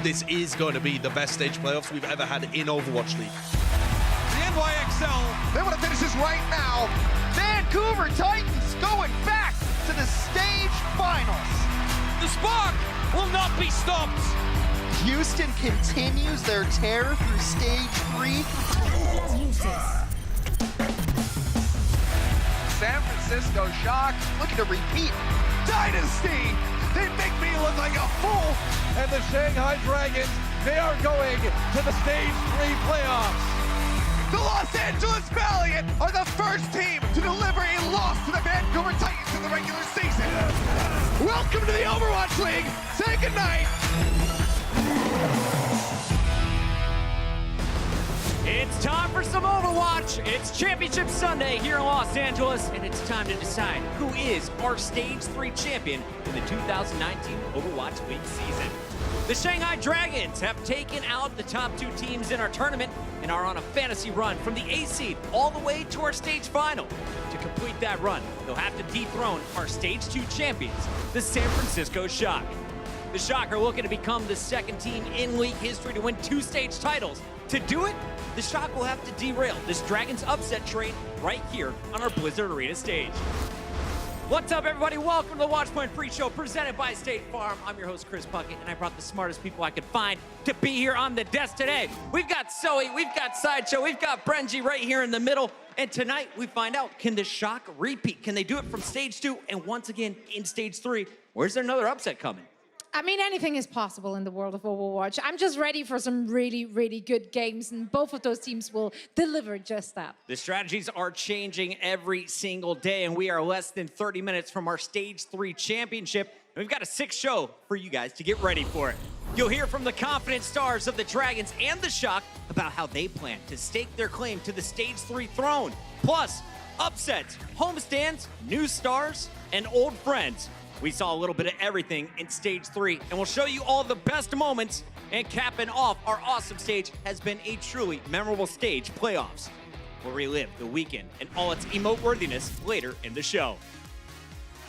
this is going to be the best stage playoffs we've ever had in Overwatch League. The NYXL, they want to finish this right now. Vancouver Titans going back to the stage finals. the spark will not be stopped. Houston continues their tear through stage 3. San Francisco Shock looking to repeat. Dynasty! They make me look like a fool! And the Shanghai Dragons, they are going to the stage 3 playoffs. The Los Angeles Valiant are the first team to deliver a loss to the Vancouver Titans in the regular season. Welcome to the Overwatch League. Say goodnight. It's time for some Overwatch. It's Championship Sunday here in Los Angeles, and it's time to decide who is our Stage 3 champion in the 2019 Overwatch League season. The Shanghai Dragons have taken out the top 2 teams in our tournament and are on a fantasy run from the A seed all the way to our stage final. To complete that run, they'll have to dethrone our Stage 2 champions, the San Francisco Shock. The Shock are looking to become the second team in league history to win 2 stage titles. To do it, the Shock will have to derail this Dragons upset train right here on our Blizzard Arena stage. What's up, everybody? Welcome to the Watchpoint Preshow presented by State Farm. I'm your host, Chris Puckett, and I brought the smartest people I could find to be here on the desk today. We've got Zoe, we've got Sideshow, we've got Brenji right here in the middle. And tonight, we find out, can the Shock repeat? Can they do it from Stage 2 and once again in Stage 3? Where's there another upset coming? I mean, anything is possible in the world of Overwatch. I'm just ready for some really, really good games, and both of those teams will deliver just that. The strategies are changing every single day, and we are less than 30 minutes from our Stage 3 championship. And we've got a 6 show for you guys to get ready for it. You'll hear from the confident stars of the Dragons and the Shock about how they plan to stake their claim to the Stage 3 throne. Plus, upsets, homestands, new stars, and old friends. We saw a little bit of everything in Stage 3, and we'll show you all the best moments. And capping off our awesome stage has been a truly memorable stage playoffs. We'll relive the weekend and all its emote worthiness later in the show.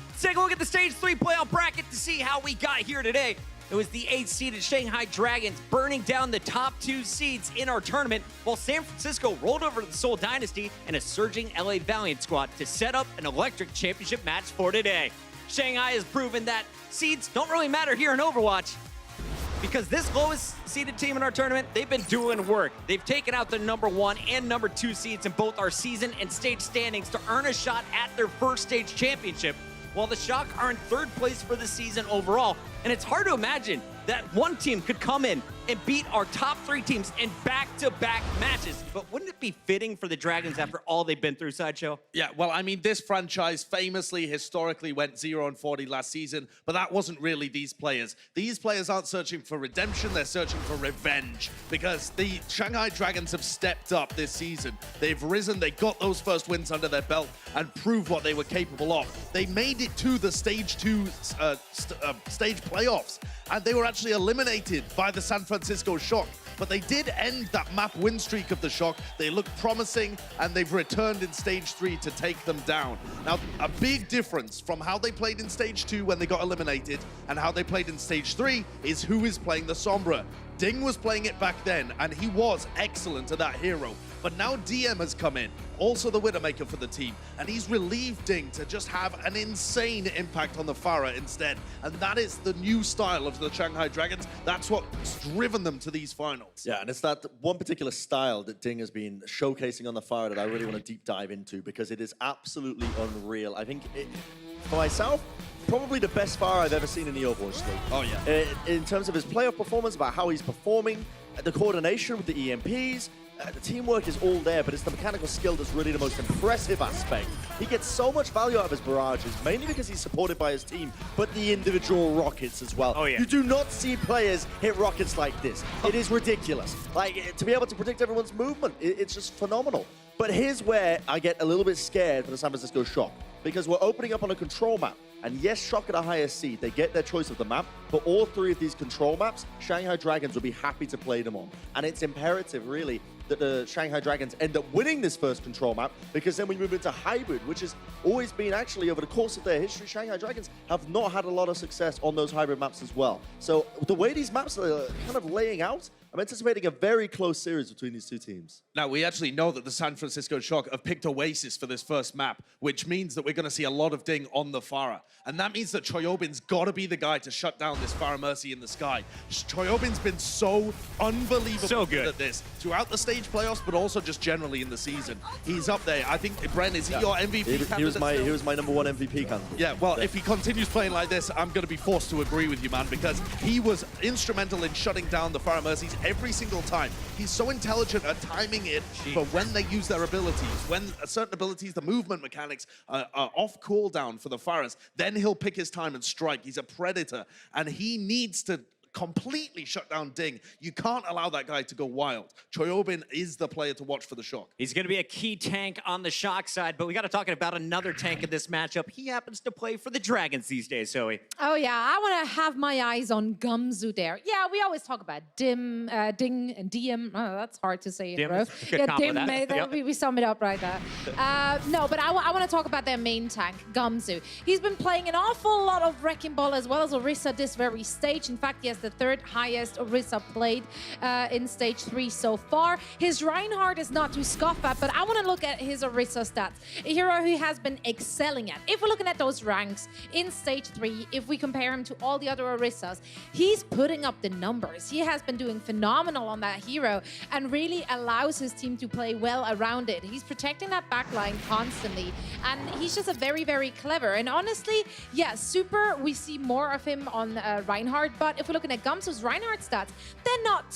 Let's take a look at the Stage 3 playoff bracket to see how we got here today. It was the 8th seeded Shanghai Dragons burning down the top 2 seeds in our tournament, while San Francisco rolled over the Seoul Dynasty and a surging LA Valiant squad to set up an electric championship match for today. Shanghai has proven that seeds don't really matter here in Overwatch, because this lowest seeded team in our tournament, they've been doing work. They've taken out the number 1 and number 2 seeds in both our season and stage standings to earn a shot at their first stage championship, while the Shock are in 3rd place for the season overall. And it's hard to imagine that one team could come in and beat our top 3 teams in back-to-back matches. But wouldn't it be fitting for the Dragons after all they've been through, Sideshow? Yeah, well, I mean, this franchise famously, historically went 0-40 last season, but that wasn't really these players. These players aren't searching for redemption, they're searching for revenge, because the Shanghai Dragons have stepped up this season. They've risen, they got those first wins under their belt and proved what they were capable of. They made it to the Stage 2 stage playoffs, and they were actually eliminated by the San Francisco Shock. But they did end that map win streak of the Shock. They looked promising, and they've returned in Stage 3 to take them down. Now, a big difference from how they played in Stage 2 when they got eliminated and how they played in Stage 3 is who is playing the Sombra. Ding was playing it back then, and he was excellent at that hero. But now DM has come in, also the Widowmaker for the team, and he's relieved Ding to just have an insane impact on the Pharah instead. And that is the new style of the Shanghai Dragons. That's what's driven them to these finals. Yeah, and it's that one particular style that Ding has been showcasing on the Pharah that I really want to deep dive into, because it is absolutely unreal. I think, for myself, probably the best Pharah I've ever seen in the Overwatch League. Oh, yeah. In terms of his playoff performance, about how he's performing, the coordination with the EMPs, the teamwork is all there, but it's the mechanical skill that's really the most impressive aspect. He gets so much value out of his barrages, mainly because he's supported by his team, but the individual rockets as well. Oh, yeah. You do not see players hit rockets like this. It is ridiculous. Like, to be able to predict everyone's movement, it's just phenomenal. But here's where I get a little bit scared for the San Francisco Shock, because we're opening up on a control map. And yes, Shock at a higher seed, they get their choice of the map, but all 3 of these control maps, Shanghai Dragons will be happy to play them on. And it's imperative, really, that the Shanghai Dragons end up winning this first control map, because then we move into hybrid, which has always been actually over the course of their history, Shanghai Dragons have not had a lot of success on those hybrid maps as well. So the way these maps are kind of laying out, I'm anticipating a very close series between these two teams. Now, we actually know that the San Francisco Shock have picked Oasis for this first map, which means that we're going to see a lot of Ding on the Pharah. And that means that Choyobin's got to be the guy to shut down this Pharah Mercy in the sky. Choyobin's been so unbelievable good at this throughout the stage playoffs, but also just generally in the season. He's up there. I think, Bren, is he your MVP candidate? He was my number one MVP candidate. Yeah, well, if he continues playing like this, I'm going to be forced to agree with you, man, because he was instrumental in shutting down the Pharah Mercies every single time. He's so intelligent at timing it for when they use their abilities. When certain abilities, the movement mechanics are off cooldown for the Pharahs, then he'll pick his time and strike. He's a predator, and he needs to completely shut down Ding. You can't allow that guy to go wild. Choyobin is the player to watch for the Shock. He's going to be a key tank on the Shock side, but we got to talk about another tank in this matchup. He happens to play for the Dragons these days, Zoe. Oh, yeah. I want to have my eyes on Gamsu there. Yeah, we always talk about Ding and Diem. Oh, that's hard to say in a row. Yeah, Dim, yep. we sum it up right there. No, but I want to talk about their main tank, Gamsu. He's been playing an awful lot of Wrecking Ball as well as Orisa this very stage. In fact, he has the third highest Orisa played in stage 3 so far. His Reinhardt is not to scoff at, but I want to look at his Orisa stats. A hero he has been excelling at. If we're looking at those ranks in stage 3, if we compare him to all the other Orisas, he's putting up the numbers. He has been doing phenomenal on that hero and really allows his team to play well around it. He's protecting that backline constantly, and he's just a very, very clever. And honestly, yeah, super, we see more of him on Reinhardt, but if we're looking at Gamsu's Reinhardt stats, they're not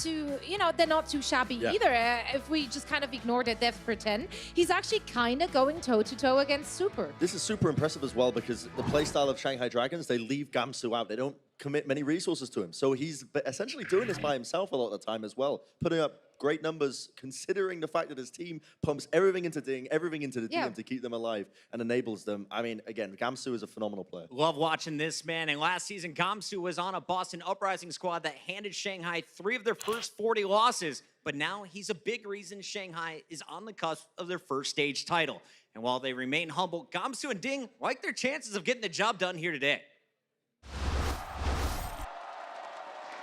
too shabby either. If we just kind of ignore the death per 10, he's actually kind of going toe-to-toe against Super. This is super impressive as well, because the playstyle of Shanghai Dragons, they leave Gamsu out. They don't commit many resources to him. So he's essentially doing this by himself a lot of the time as well, putting up great numbers, considering the fact that his team pumps everything into Ding, everything into the DM to keep them alive and enables them. I mean, again, Gamsu is a phenomenal player. Love watching this, man. And last season, Gamsu was on a Boston Uprising squad that handed Shanghai 3 of their first 40 losses. But now he's a big reason Shanghai is on the cusp of their first stage title. And while they remain humble, Gamsu and Ding like their chances of getting the job done here today.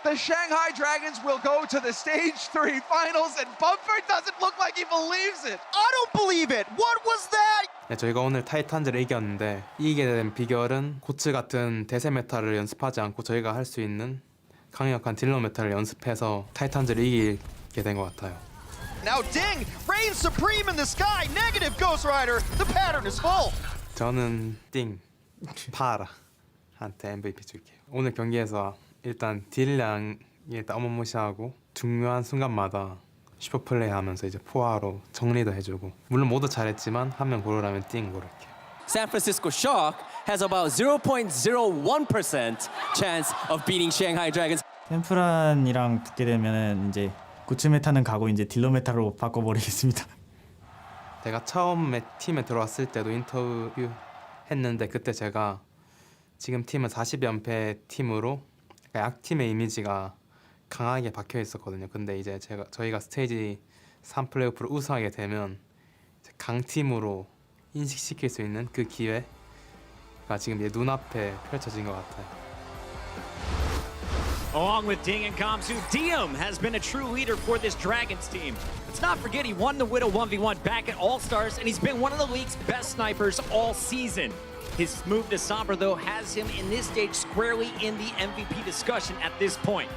The Shanghai Dragons will go to the stage 3 finals, and Bumper doesn't look like he believes it. I don't believe it. What was that? 네, 저희가 오늘 타이탄즈를 이겼는데 이기게 된 비결은 고츠 같은 대세 메타를 연습하지 않고 저희가 할 수 있는 강력한 딜러 메타를 연습해서 타이탄즈를 이기게 된 것 같아요. Now Ding reigns supreme in the sky. Negative Ghost Rider. The pattern is full. 저는 띵, 파라한테 MVP 줄게요. 오늘 경기에서 일단 딜량이 일단 어마무시하고 중요한 순간마다 슈퍼플레이하면서 이제 포화로 정리도 해주고, 물론 모두 잘했지만 한 명 고르라면 띵 고를게요. San Francisco Shock has about 0.01% chance of beating Shanghai Dragons. 샌프란이랑 붙게 되면은 이제 고츠 메타는 가고 이제 딜러 메타로 바꿔버리겠습니다. 제가 처음에 팀에 들어왔을 때도 인터뷰 했는데 그때 제가 지금 팀은 40연패 팀으로 약팀의 이미지가 강하게 박혀 있었거든요. 근데 이제 저희가 스테이지 3 플레이오프를 우승하게 되면 강팀으로 인식시킬 수 있는 그 기회가 지금 이제 눈앞에 펼쳐진 것 같아요. Along with Ding and Gamsu, Diem has been a true leader for this Dragons team. Let's not forget he won the Widow 1v1 back at All-Stars, and he's been one of the league's best snipers all season. His move to Sombra, though, has him in this stage squarely in the MVP discussion at this point.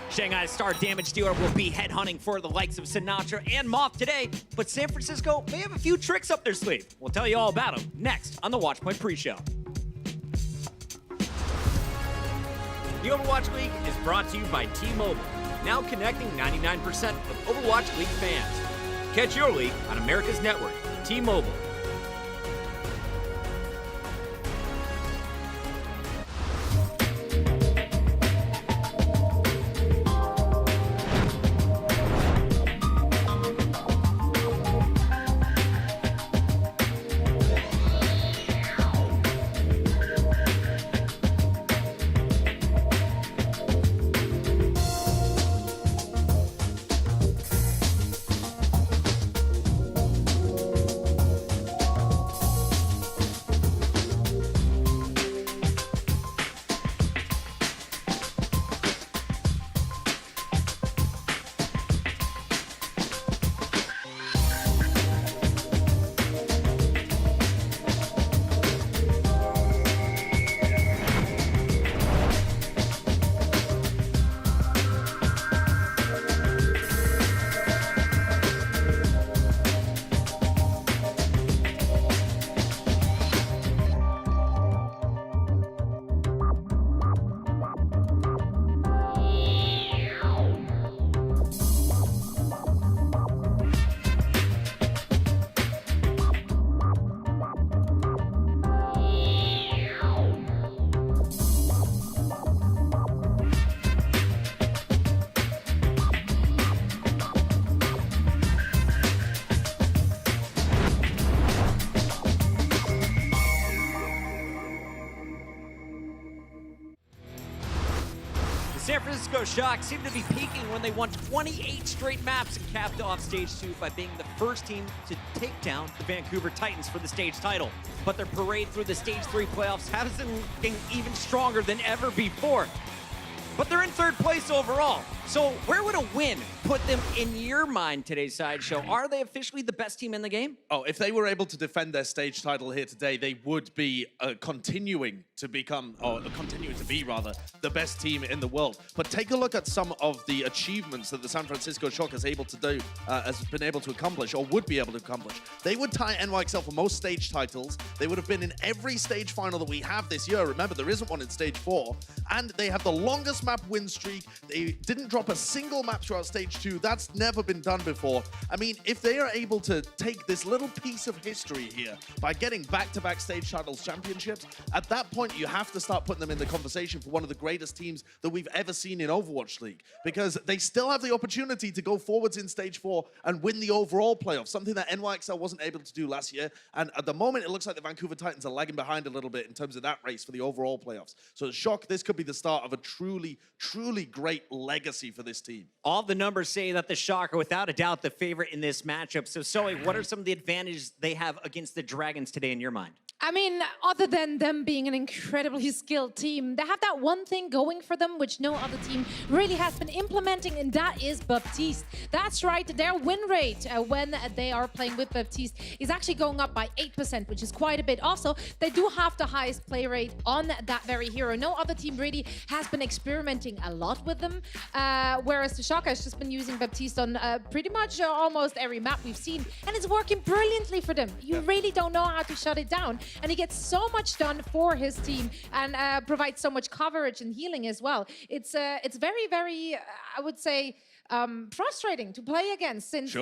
Shanghai's star damage dealer will be headhunting for the likes of Sinatraa and Moth today, but San Francisco may have a few tricks up their sleeve. We'll tell you all about them next on the Watchpoint Pre-Show. The Overwatch League is brought to you by T-Mobile, now connecting 99% of Overwatch League fans. Catch your league on America's network, T-Mobile. San Francisco Shock seemed to be peaking when they won 28 straight maps and capped off Stage 2 by being the first team to take down the Vancouver Titans for the stage title. But their parade through the Stage 3 playoffs has been looking even stronger than ever before. But they're in third place overall. So where would a win put them in your mind today's sideshow? Are they officially the best team in the game? Oh, if they were able to defend their stage title here today, they would be continuing to be rather, the best team in the world. But take a look at some of the achievements that the San Francisco Shock has been able to accomplish, or would be able to accomplish. They would tie NYXL for most stage titles. They would have been in every stage final that we have this year. Remember, there isn't one in stage 4. And they have the longest map win streak. They didn't drop a single map throughout stage 2. That's never been done before. I mean, if they are able to take this little piece of history here by getting back-to-back stage titles championships, at that point, you have to start putting them in the conversation for one of the greatest teams that we've ever seen in Overwatch League, because they still have the opportunity to go forwards in stage 4 and win the overall playoffs, something that NYXL wasn't able to do last year. And at the moment, it looks like the Vancouver Titans are lagging behind a little bit in terms of that race for the overall playoffs. So the Shock, this could be the start of a truly, truly great legacy for this team. All the numbers say that the Shock are without a doubt the favorite in this matchup. So Zoe, what are some of the advantages they have against the Dragons today in your mind? I mean, other than them being an incredibly skilled team, they have that one thing going for them, which no other team really has been implementing, and that is Baptiste. That's right, their win rate when they are playing with Baptiste is actually going up by 8%, which is quite a bit. Also, they do have the highest play rate on that very hero. No other team really has been experimenting a lot with them, whereas the Shock has just been using Baptiste on pretty much almost every map we've seen, and it's working brilliantly for them. You really don't know how to shut it down. And he gets so much done for his team and provides so much coverage and healing as well. It's very, very, I would say, frustrating to play against, since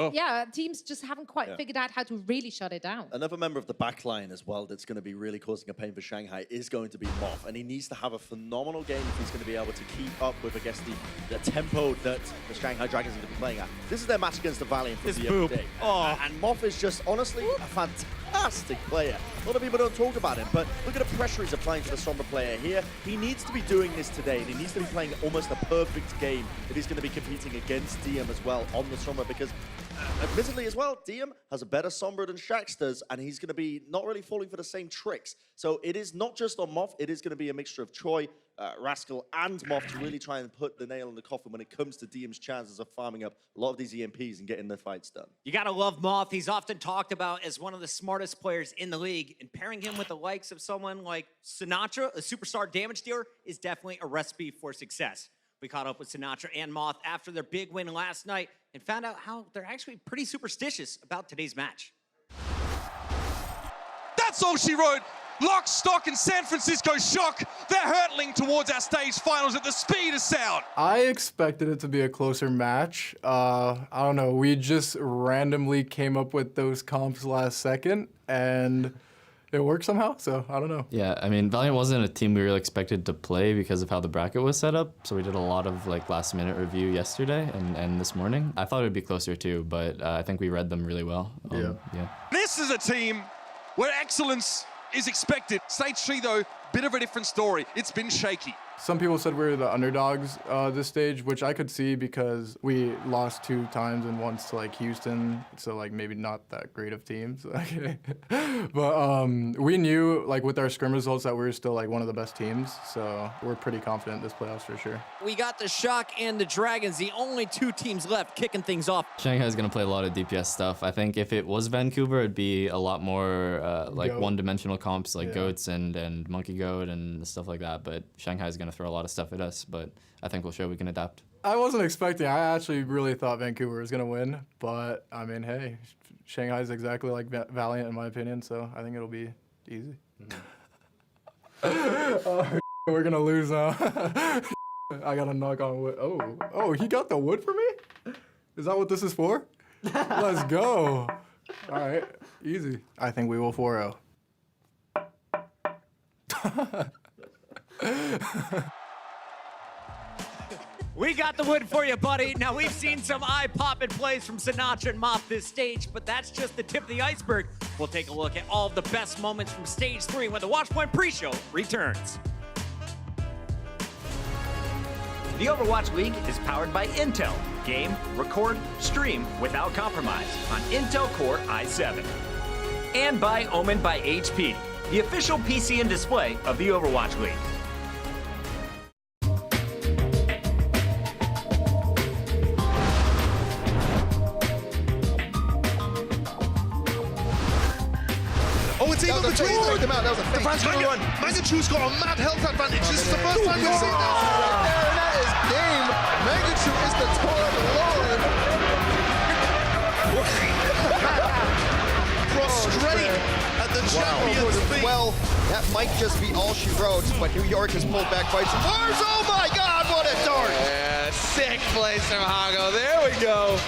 teams just haven't quite figured out how to really shut it down. Another member of the backline as well that's going to be really causing a pain for Shanghai is going to be Moth, and he needs to have a phenomenal game if he's going to be able to keep up with, I guess, the tempo that the Shanghai Dragons are going to be playing at. This is their match against the Valiant from the other day. And Moth is just, honestly, a fantastic player. A lot of people don't talk about him, but look at the pressure he's applying to the Sombra player here. He needs to be doing this today, and he needs to be playing almost a perfect game if he's going to be competing against DM as well on the Sombra, because admittedly as well, DM has a better Sombra than Shax does, and he's going to be not really falling for the same tricks. So it is not just on Moth, it is going to be a mixture of Choi, Rascal, and Moth to really try and put the nail in the coffin when it comes to DM's chances of farming up a lot of these EMPs and getting the fights done. You gotta love Moth. He's often talked about as one of the smartest players in the league, and pairing him with the likes of someone like Sinatraa, a superstar damage dealer, is definitely a recipe for success. We caught up with Sinatraa and Moth after their big win last night and found out how they're actually pretty superstitious about today's match. That's all she wrote. Lock, stock, and San Francisco Shock. They're hurtling towards our stage finals at the speed of sound. I expected it to be a closer match. I don't know. We just randomly came up with those comps last second, and it worked somehow, so I don't know. Yeah, I mean, Valiant wasn't a team we really expected to play because of how the bracket was set up, so we did a lot of last-minute review yesterday and this morning. I thought it would be closer too, but I think we read them really well. Yeah. This is a team where excellence is expected. Stage 3, though, bit of a different story. It's been shaky. Some people said we were the underdogs this stage, which I could see because we lost 2 times and once to Houston, so maybe not that great of teams. But we knew with our scrim results that we were still one of the best teams, so we're pretty confident this playoffs for sure. We got the Shock and the Dragons, the only 2 teams left kicking things off. Shanghai's gonna play a lot of DPS stuff. I think if it was Vancouver, it'd be a lot more one-dimensional comps like Goats and Monkey Goat and stuff like that, but Shanghai's gonna throw a lot of stuff at us, but I think we'll show we can adapt. I wasn't expecting. I actually really thought Vancouver was going to win, but I mean, hey, Shanghai's exactly like Valiant in my opinion, so I think it'll be easy. We're going to lose now. I got to knock on wood. Oh, he got the wood for me? Is that what this is for? Let's go. All right, easy. I think we will 4-0. We got the wood for you, buddy. Now, we've seen some eye-popping plays from Sinatraa and Moth this stage, but that's just the tip of the iceberg. We'll take a look at all of the best moments from Stage 3 when the Watchpoint pre-show returns. The Overwatch League is powered by Intel. Game, record, stream without compromise on Intel Core i7. And by Omen by HP, the official PC and display of the Overwatch League. Oh, it's even between them. That was a fake. Mangachu's got a mad health advantage. This is the first time we've seen that. Right there, and that is game. Mangachu is the total lord. Prostrate at the champion's feet. Well, that might just be all she wrote, but New York has pulled back fights from Mars. Oh my God, what a dart! Yeah, sick place from Hago. There we go.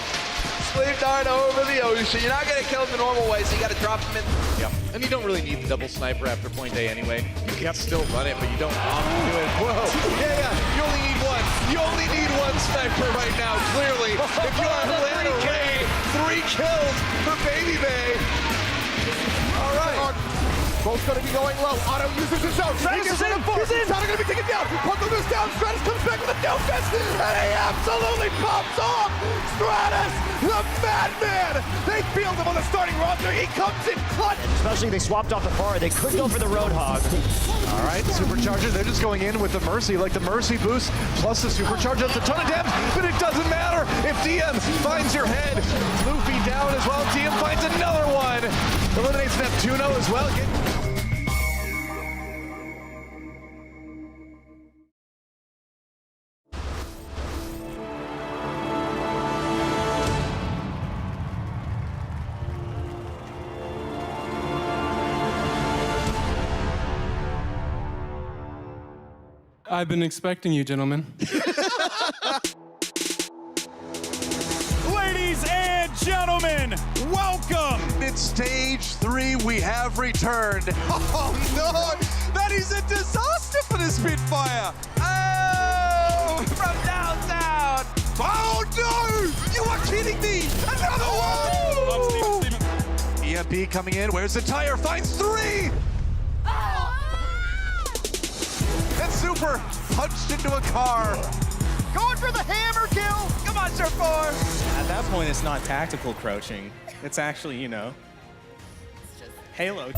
Sleep dart over the ocean. You're not going to kill him the normal way, so you got to drop him in. Yep. And you don't really need the double sniper after point A anyway. You can still run it, but you don't often do it. Whoa. Yeah. You only need one. You only need one sniper right now, clearly. If you're Atlanta Ray, 3 kills for Baby Bay. All right. Both going to be going low. Otto uses his own. Stratus is in. Otto going to be taken down. Punko moves down. Stratus comes back with a no fist, and he absolutely pops off. Stratus, the madman. They field him on the starting roster. He comes in clutch. Especially they swapped off the bar. They could go for the Roadhog. All right, Supercharger, they're just going in with the Mercy, like the Mercy boost, plus the Supercharger. That's a ton of damage, but it doesn't matter if DM finds your head. Luffy down as well. DM finds another one. Eliminates Neptuno as well. I've been expecting you, gentlemen. Ladies and gentlemen, welcome! It's stage 3, we have returned. Oh no, that is a disaster for the Spitfire. Oh, from downtown. Oh no, you are kidding me. Another one. EMP coming in, where's the tire? Finds 3. And Super punched into a car. Going for the hammer kill. Come on, Sir 4. At that point, it's not tactical crouching. It's actually, you know, Halo.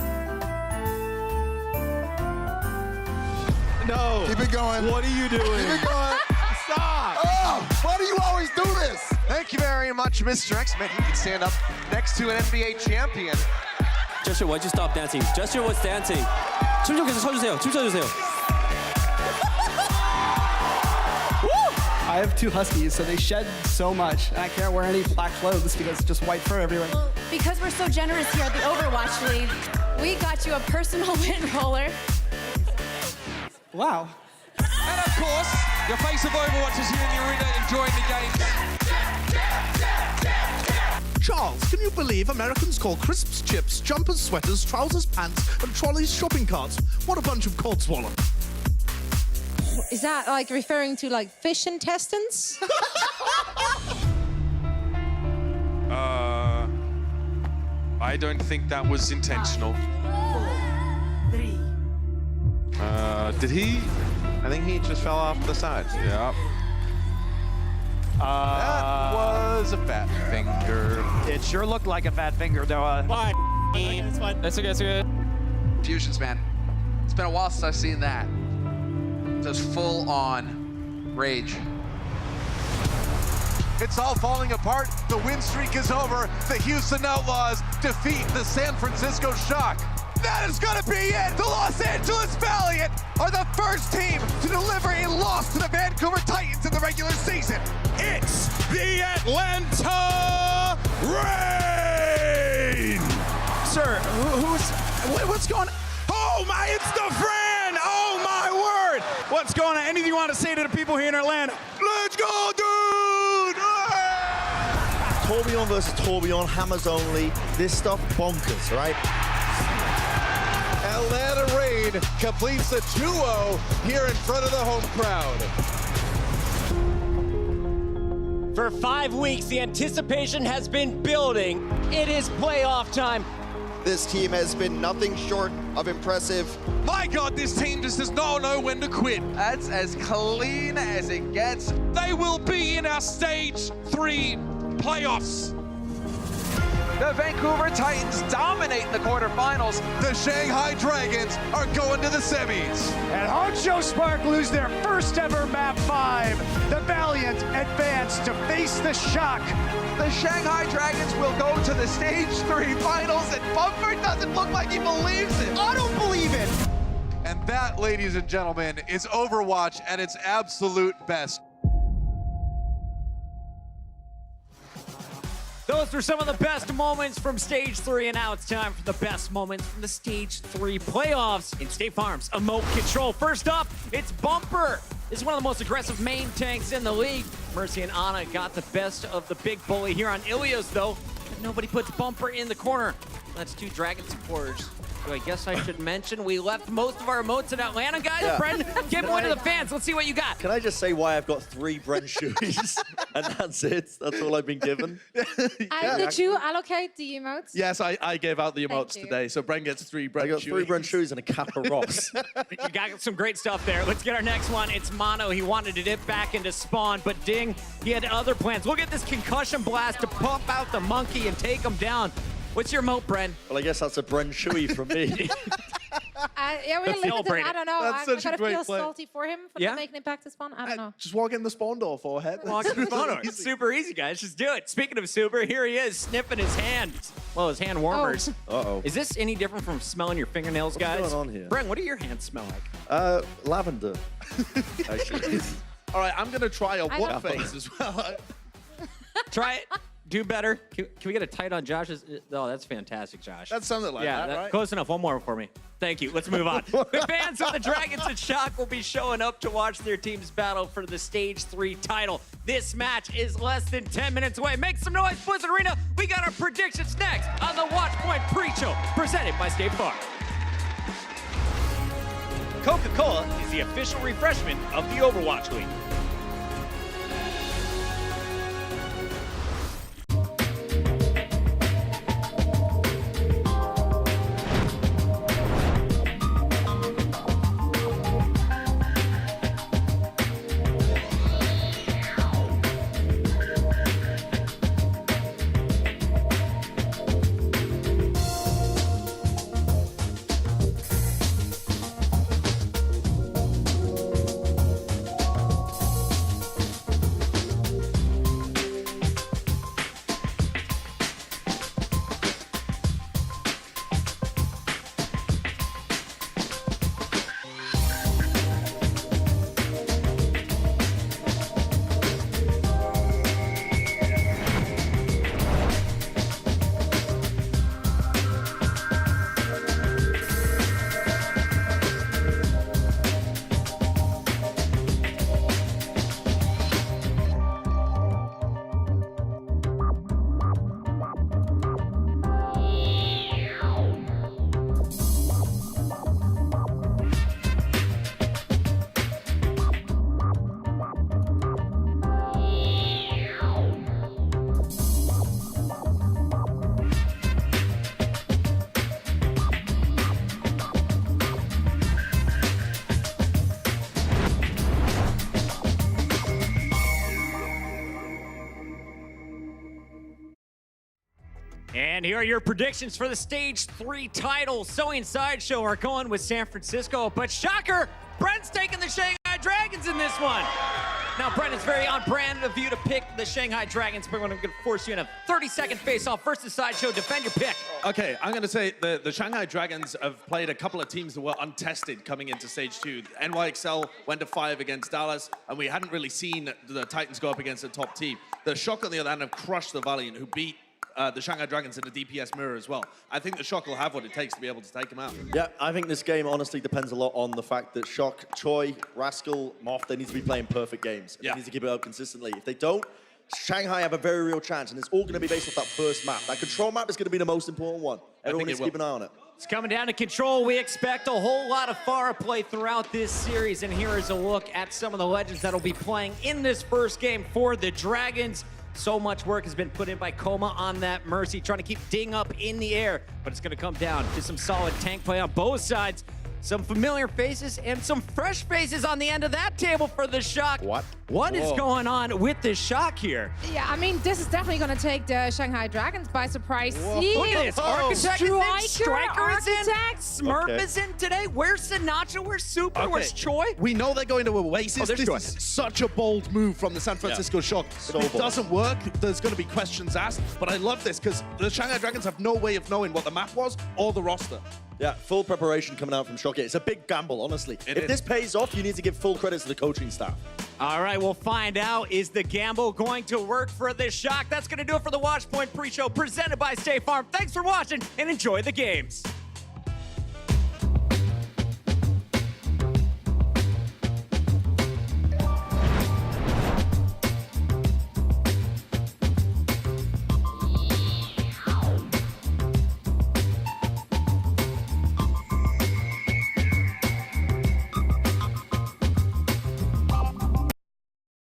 No. Keep it going. What are you doing? Keep it going. Stop. Oh, why do you always do this? Thank you very much, Mr. X-Men. He can stand up next to an NBA champion. Gesture, why'd you stop dancing? Gesture was dancing. 춤 좀 계속 춰주세요. 춤 춰주세요. I have 2 huskies, so they shed so much, and I can't wear any black clothes because it's just white fur everywhere. Well, because we're so generous here at the Overwatch League, we got you a personal wind roller. Wow. And of course, your face of Overwatch is here in the arena enjoying the game. Charles, can you believe Americans call crisps chips, jumpers sweaters, trousers pants, and trolleys shopping carts? What a bunch of codswallop. Is that like referring to like fish intestines? I don't think that was intentional. 3. Did he? I think he just fell off the side. Yeah. That was a fat finger. It sure looked like a fat finger, though. Fine. It's fine. That's okay, that's okay. Fusions, man. It's been a while since I've seen that. Just full on rage. It's all falling apart. The win streak is over. The Houston Outlaws defeat the San Francisco Shock. That is gonna be it! The Los Angeles Valiant are the first team to deliver a loss to the Vancouver Titans in the regular season. It's the Atlanta Reign! Sir, what's going on? Oh my, it's the friend! Oh my word! What's going on? Anything you want to say to the people here in Atlanta? Let's go, dude! Tourbillon versus Tourbillon, hammers only. This stuff bonkers, right? Atlanta Reign completes a 2-0 here in front of the home crowd. For 5 weeks, the anticipation has been building. It is playoff time. This team has been nothing short of impressive. My God, this team just does not know when to quit. That's as clean as it gets. They will be in our Stage 3 playoffs. The Vancouver Titans dominate the quarterfinals. The Shanghai Dragons are going to the semis. And Hangzhou Spark lose their first ever Map 5. The Valiant advance to face the Shock. The Shanghai Dragons will go to the Stage 3 finals, and Bumper doesn't look like he believes it. I don't believe it. And that, ladies and gentlemen, is Overwatch at its absolute best. Those were some of the best moments from Stage 3, and now it's time for the best moments from the Stage 3 playoffs in State Farm's Emote Control. First up, it's Bumper. This is one of the most aggressive main tanks in the league. Mercy and Ana got the best of the big bully here on Ilios, though. But nobody puts Bumper in the corner. That's two Dragon supporters. So I guess I should mention we left most of our emotes in Atlanta, guys. Yeah. Bren, give one to the fans. Let's see what you got. Can I just say why I've got 3 Bren shoes? And that's it. That's all I've been given. Did you allocate the emotes? Yes, I gave out the emotes today. So Bren gets 3 Bren shoes. I got 3 Bren shoes and a Kappa Ross. You got some great stuff there. Let's get our next one. It's Mono. He wanted to dip back into Spawn, but Ding, he had other plans. Look at this concussion blast to pump out the monkey and take him down. What's your moat, Bren? Well, I guess that's a Bren shoey from me. Yeah, we're limited. I don't know. That's I such a kind of great feel play. salty for him for not making it back to Spawn. I don't know. Just walk in the spawn door, forehead. Walk in the spawn door. It's super easy, guys. Just do it. Speaking of super, here he is sniffing his hand. Well, his hand warmers. Uh-oh. Is this any different from smelling your fingernails, guys? What's going on here? Bren, what do your hands smell like? Lavender. Actually. All right, I'm going to try a I what don't- face as well. Try it. Do better. Can we get a tight on Josh's? Oh, that's fantastic, Josh. That's something like that, right? Close enough. One more for me. Thank you. Let's move on. The fans of the Dragons and Shock will be showing up to watch their teams battle for the Stage 3 title. This match is less than 10 minutes away. Make some noise, Blizzard Arena. We got our predictions next on the Watchpoint pre-show, presented by State Farm. Coca-Cola is the official refreshment of the Overwatch League. And here are your predictions for the Stage 3 title. Zoe and Sideshow are going with San Francisco, but shocker, Brent's taking the Shanghai Dragons in this one. Now, Brent, it's very on brand of you to pick the Shanghai Dragons, but I'm going to force you in a 30-second face-off versus Sideshow. Defend your pick. Okay, I'm going to say the Shanghai Dragons have played a couple of teams that were untested coming into Stage 2. NYXL went to 5 against Dallas, and we hadn't really seen the Titans go up against a top team. The Shock, on the other hand, have crushed the Valiant, who beat the Shanghai Dragons in the DPS mirror as well. I think the Shock will have what it takes to be able to take them out. Yeah, I think this game honestly depends a lot on the fact that Shock, Choi, Rascal, Moth, they need to be playing perfect games. They need to keep it up consistently. If they don't, Shanghai have a very real chance, and it's all going to be based off that first map. That control map is going to be the most important one. Everyone needs to keep an eye on it. It's coming down to control. We expect a whole lot of Pharah play throughout this series, and here is a look at some of the legends that'll be playing in this first game for the Dragons. So much work has been put in by Coma on that Mercy, trying to keep Ding up in the air, but it's going to come down to some solid tank play on both sides. Some familiar faces and some fresh faces on the end of that table for the Shock. What is going on with this Shock here? Yeah, I mean, this is definitely going to take the Shanghai Dragons by surprise. See? Look at this. Architect is in, Striker is in, Architect. Smurf is in today. Where's Sinatraa? Where's Super? Where's Choi? We know they're going to Oasis. there's This Choi. is such a bold move from the San Francisco Shock. So If it bold. doesn't work, there's going to be questions asked. But I love this because the Shanghai Dragons have no way of knowing what the map was or the roster. Yeah, full preparation coming out from Shock. It's a big gamble, honestly. It If is. this pays off, you need to give full credit to the coaching staff. All right, we'll find out. Is the gamble going to work for this Shock? That's going to do it for the Watchpoint pre-show presented by State Farm. Thanks for watching and enjoy the games.